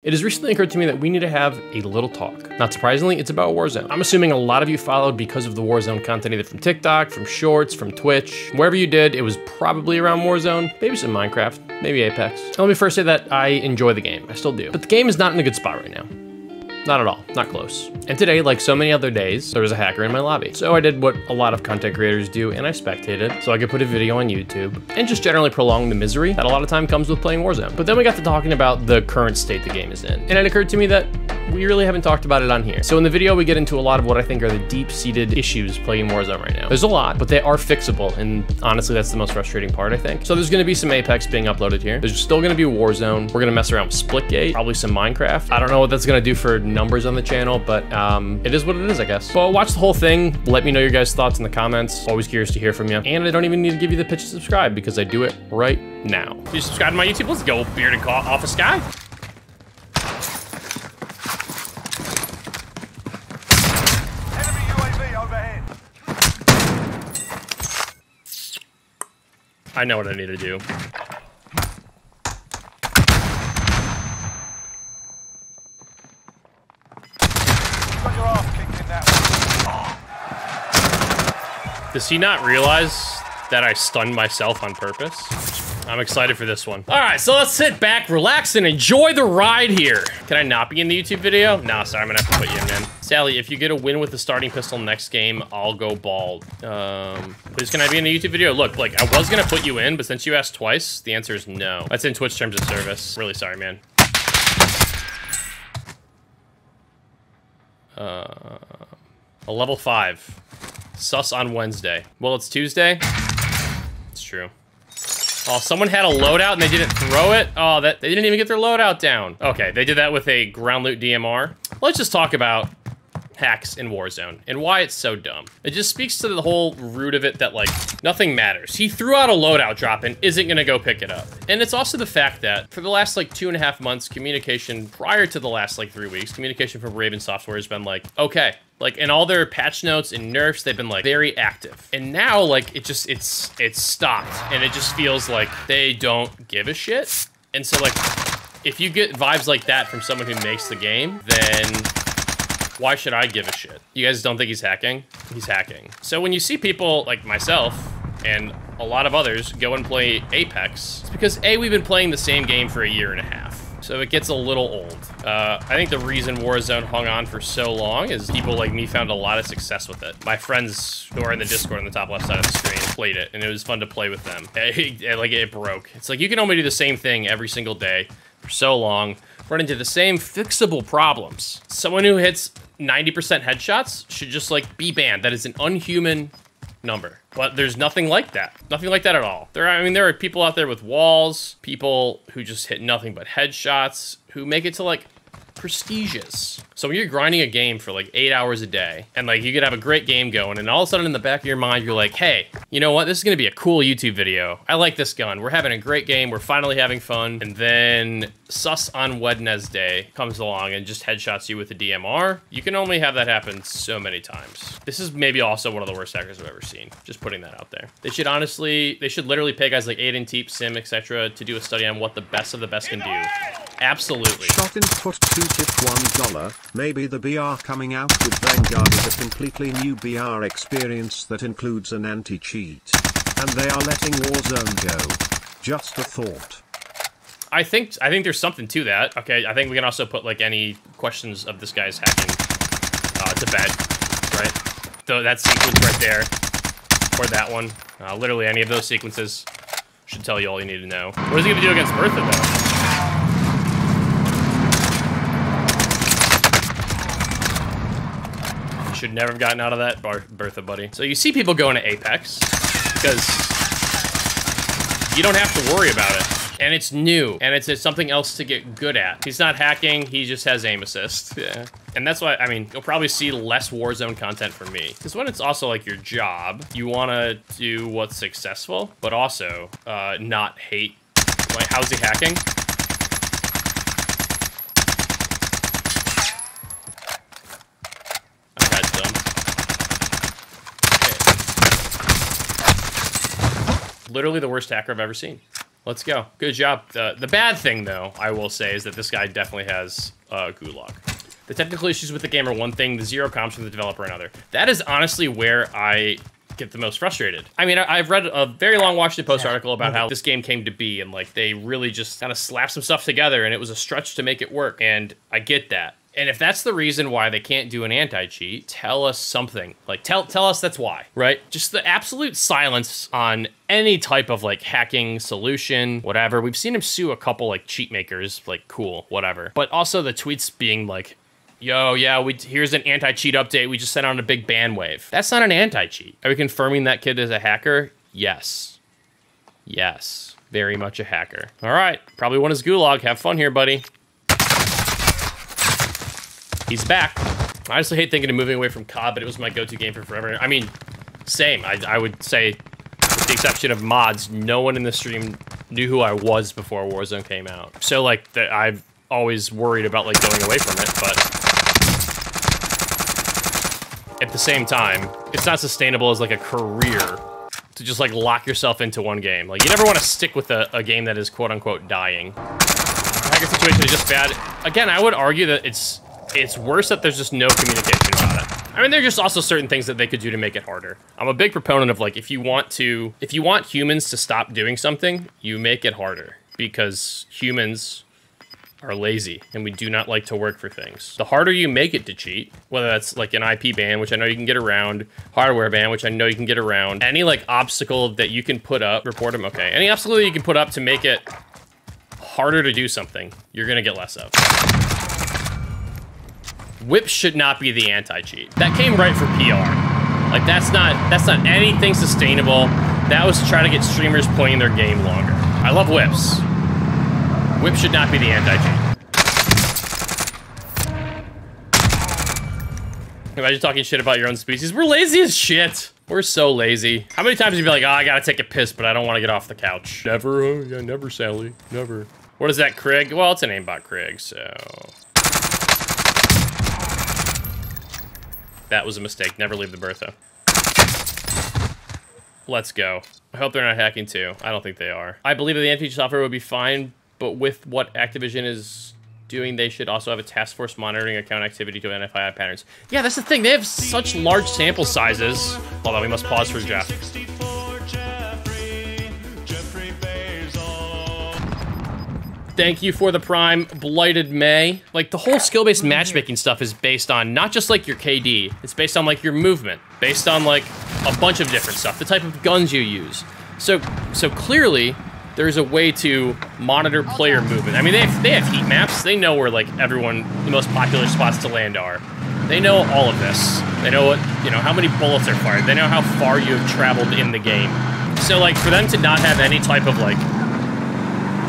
It has recently occurred to me that we need to have a little talk. Not surprisingly, it's about Warzone. I'm assuming a lot of you followed because of the Warzone content either from TikTok, from Shorts, from Twitch. Wherever you did, it was probably around Warzone, maybe some Minecraft, maybe Apex. And let me first say that I enjoy the game, I still do. But the game is not in a good spot right now. Not at all, not close. And today, like so many other days, there was a hacker in my lobby. So I did what a lot of content creators do, and I spectated so I could put a video on YouTube and just generally prolong the misery that a lot of time comes with playing Warzone. But then we got to talking about the current state the game is in. And it occurred to me that we really haven't talked about it on here. So in the video, we get into a lot of what I think are the deep-seated issues playing Warzone right now. There's a lot, but they are fixable, and honestly, that's the most frustrating part, I think. So there's gonna be some Apex being uploaded here. There's still gonna be Warzone. We're gonna mess around with Splitgate, probably some Minecraft. I don't know what that's gonna do for numbers on the channel, but it is what it is, I guess. So watch the whole thing. Let me know your guys' thoughts in the comments. Always curious to hear from you. And I don't even need to give you the pitch to subscribe because I do it right now. If you subscribe to my YouTube, let's go, Bearded Office Guy. I know what I need to do. Does he not realize that I stunned myself on purpose? I'm excited for this one. All right, so let's sit back, relax, and enjoy the ride here. Can I not be in the YouTube video? No, sorry, I'm gonna have to put you in, man. Sally, if you get a win with the starting pistol next game, I'll go bald. Please, can I be in the YouTube video? Look, like, I was gonna put you in, but since you asked twice, the answer is no. That's in Twitch terms of service. Really sorry, man. A level 5. Sus on Wednesday. Well, it's Tuesday. It's true. Oh, someone had a loadout and they didn't throw it? Oh, they didn't even get their loadout down. Okay, they did that with a ground loot DMR. Let's just talk about hacks in Warzone and why it's so dumb. It just speaks to the whole root of it that, like, nothing matters. He threw out a loadout drop and isn't gonna go pick it up. And it's also the fact that for the last, like, 2.5 months, communication prior to the last, like, 3 weeks, communication from Raven Software has been like, okay. Like, in all their patch notes and nerfs, they've been, like, very active. And now, like, it's stopped. And it just feels like they don't give a shit. And so, like, if you get vibes like that from someone who makes the game, then why should I give a shit? You guys don't think he's hacking? He's hacking. So when you see people like myself and a lot of others go and play Apex, it's because A, we've been playing the same game for 1.5 years. So it gets a little old. I think the reason Warzone hung on for so long is people like me found a lot of success with it. My friends who are in the Discord on the top left side of the screen played it, and it was fun to play with them. It broke. It's like you can only do the same thing every single day for so long, run into the same fixable problems. Someone who hits 90% headshots should just, like, be banned. That is an unhuman number. But there's nothing like that. Nothing like that at all. There are people out there with walls, people who just hit nothing but headshots, who make it to, like, prestigious. So when you're grinding a game for like 8 hours a day, and like you could have a great game going, and all of a sudden in the back of your mind, you're like, hey, you know what? This is gonna be a cool YouTube video. I like this gun. We're having a great game. We're finally having fun. And then Sus on Wednesday comes along and just headshots you with a DMR. You can only have that happen so many times. This is maybe also one of the worst hackers I've ever seen. Just putting that out there. They should literally pay guys like Aiden, Teep, Sim, etc. to do a study on what the best of the best can do. Absolutely. Shot in foot 2 tip $1. Maybe the BR coming out with Vanguard is a completely new BR experience that includes an anti-cheat. And they are letting Warzone go. Just a thought. I think there's something to that. Okay, I think we can also put like any questions of this guy's hacking to bed, right? So that sequence right there, or that one, literally any of those sequences should tell you all you need to know. What is he gonna do against Bertha though? Should never have gotten out of that Bertha, buddy. So you see people going to Apex because you don't have to worry about it. And it's new, and it's something else to get good at. He's not hacking, he just has aim assist. Yeah. And that's why, I mean, you'll probably see less Warzone content from me. Because when it's also like your job, you wanna do what's successful, but also not hate. Like, how's he hacking? Literally the worst hacker I've ever seen. Let's go. Good job. The bad thing, though, I will say, is that this guy definitely has gulag. The technical issues with the game are one thing, the zero comms from the developer another. That is honestly where I get the most frustrated. I mean, I've read a very long Washington Post article about how this game came to be, and like they really just kind of slapped some stuff together, and it was a stretch to make it work, and I get that. And if that's the reason why they can't do an anti-cheat, tell us something. Like, tell us that's why, right? Just the absolute silence on any type of, like, hacking solution, whatever. We've seen him sue a couple, like, cheat makers, like, cool, whatever. But also the tweets being like, yo, yeah, here's an anti-cheat update. We just sent out a big ban wave. That's not an anti-cheat. Are we confirming that kid is a hacker? Yes. Yes. Very much a hacker. All right. Probably won his gulag. Have fun here, buddy. He's back. I honestly hate thinking of moving away from COD, but it was my go-to game for forever. I mean, same. I would say, with the exception of mods, no one in the stream knew who I was before Warzone came out. So, like, I've always worried about, like, going away from it, but at the same time, it's not sustainable as, like, a career to just, like, lock yourself into one game. Like, you never want to stick with a game that is quote-unquote dying. The hacker situation is just bad. Again, I would argue that it's worse that there's just no communication about it. I mean, there are just also certain things that they could do to make it harder. I'm a big proponent of, like, if you want humans to stop doing something, you make it harder, because humans are lazy and we do not like to work for things. The harder you make it to cheat, whether that's like an IP ban, which I know you can get around, hardware ban, which I know you can get around, any like obstacle that you can put up, report them, okay. Any obstacle that you can put up to make it harder to do something, you're gonna get less of. Whips should not be the anti-cheat. That came right for PR. Like that's not anything sustainable. That was to try to get streamers playing their game longer. I love whips. Whip should not be the anti-cheat. Imagine talking shit about your own species. We're lazy as shit. We're so lazy. How many times have you been like, oh, I gotta take a piss, but I don't want to get off the couch? Never, oh, yeah, never, Sally, never. What is that, Craig? Well, it's an aimbot Craig, so. That was a mistake. Never leave the Bertha. Let's go. I hope they're not hacking too. I don't think they are. I believe that the anti-cheat software would be fine, but with what Activision is doing, they should also have a task force monitoring account activity to identify patterns. Yeah, that's the thing. They have such large sample sizes. Hold on, we must pause for Jeff. Thank you for the Prime, Blighted May. Like, the whole skill-based matchmaking stuff is based on not just, like, your KD. It's based on, like, your movement. Based on, like, a bunch of different stuff. The type of guns you use. So clearly, there's a way to monitor player movement. I mean, they have heat maps. They know where, like, the most popular spots to land are. They know all of this. They know how many bullets are fired. They know how far you have traveled in the game. So, like, for them to not have any type of, like,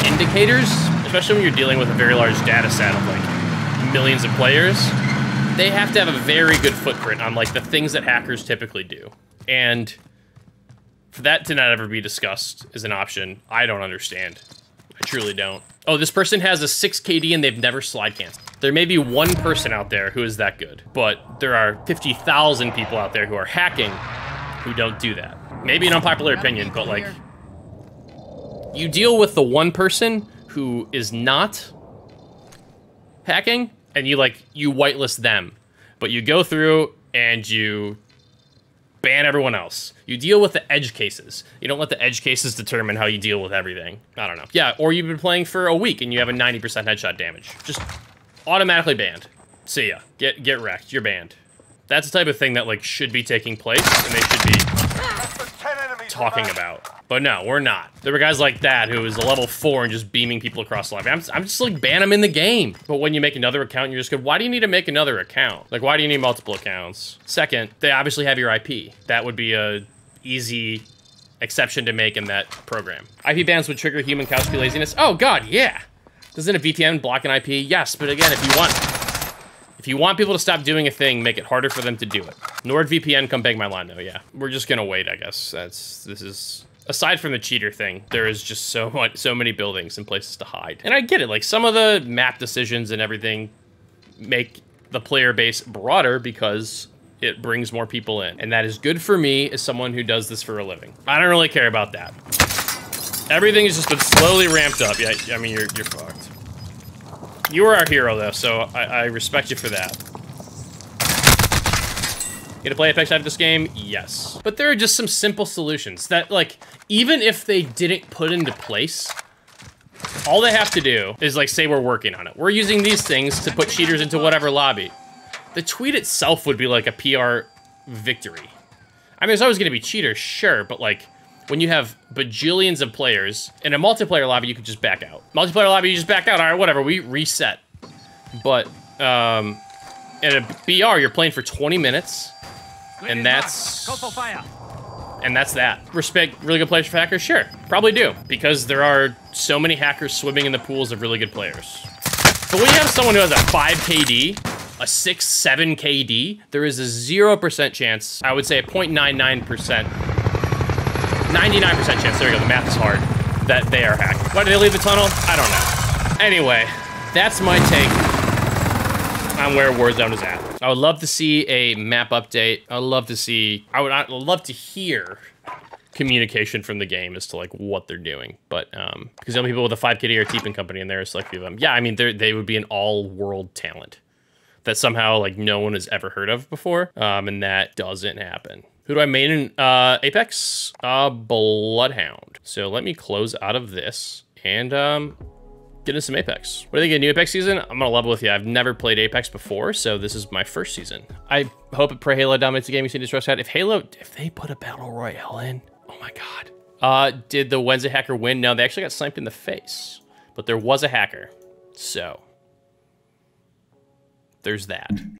indicators, especially when you're dealing with a very large data set of, like, millions of players, they have to have a very good footprint on, like, the things that hackers typically do. And for that to not ever be discussed as an option, I don't understand. I truly don't. Oh, this person has a 6 KD and they've never slide canceled. There may be one person out there who is that good, but there are 50,000 people out there who are hacking who don't do that. Maybe an unpopular opinion, but, like, you deal with the one person who is not hacking, and you whitelist them. But you go through and you ban everyone else. You deal with the edge cases. You don't let the edge cases determine how you deal with everything. I don't know. Yeah, or you've been playing for a week and you have a 90% headshot damage. Just automatically banned. See ya. Get wrecked. You're banned. That's the type of thing that, like, should be taking place, and they should be talking about. But no, we're not. There were guys like that who was a level 4 and just beaming people across the lobby. I'm just like, ban them in the game. But when you make another account, you're just good. Why do you need to make another account? Like, why do you need multiple accounts? Second, they obviously have your IP. That would be a easy exception to make in that program. IP bans would trigger human Kautsky laziness. Oh God, yeah. Doesn't a VPN block an IP? Yes, but again, if you want people to stop doing a thing, make it harder for them to do it. NordVPN, come beg my line though, yeah. We're just gonna wait, I guess. This is, aside from the cheater thing, there is just so many buildings and places to hide. And I get it, like, some of the map decisions and everything make the player base broader because it brings more people in. And that is good for me as someone who does this for a living. I don't really care about that. Everything has just been slowly ramped up. Yeah, I mean, you're fucked. You were our hero, though, so I respect you for that. Gonna play Apex after this game? Yes. But there are just some simple solutions that, like, even if they didn't put into place, all they have to do is, like, say we're working on it. We're using these things to put cheaters into whatever lobby. The tweet itself would be, like, a PR victory. I mean, there's always gonna be cheaters, sure, but, like, when you have bajillions of players, in a multiplayer lobby, you could just back out. Multiplayer lobby, you just back out, all right, whatever, we reset. But, in a BR, you're playing for 20 minutes, and that's that. Respect really good players for hackers? Sure, probably do, because there are so many hackers swimming in the pools of really good players. But when you have someone who has a 5 KD, a 6, 7 KD, there is a 0% chance, I would say a 0.99%, 99% chance, there you go, the math is hard, that they are hacked. Why did they leave the tunnel? I don't know. Anyway, that's my take on where Warzone is at. I would love to see a map update. I would love to hear communication from the game as to like what they're doing. But because the only people with a 5 KD are Teepin Company and there are select few of them. Yeah, I mean they would be an all-world talent that somehow like no one has ever heard of before. And that doesn't happen. Who do I main in Apex? Bloodhound. So let me close out of this and get into some Apex. What do you think of new Apex season? I'm gonna level with you. I've never played Apex before, so this is my first season. I hope and pray Halo dominates the game. You see this at. If they put a battle royale in, oh my god. Did the Wednesday hacker win? No, they actually got sniped in the face, but there was a hacker. So there's that.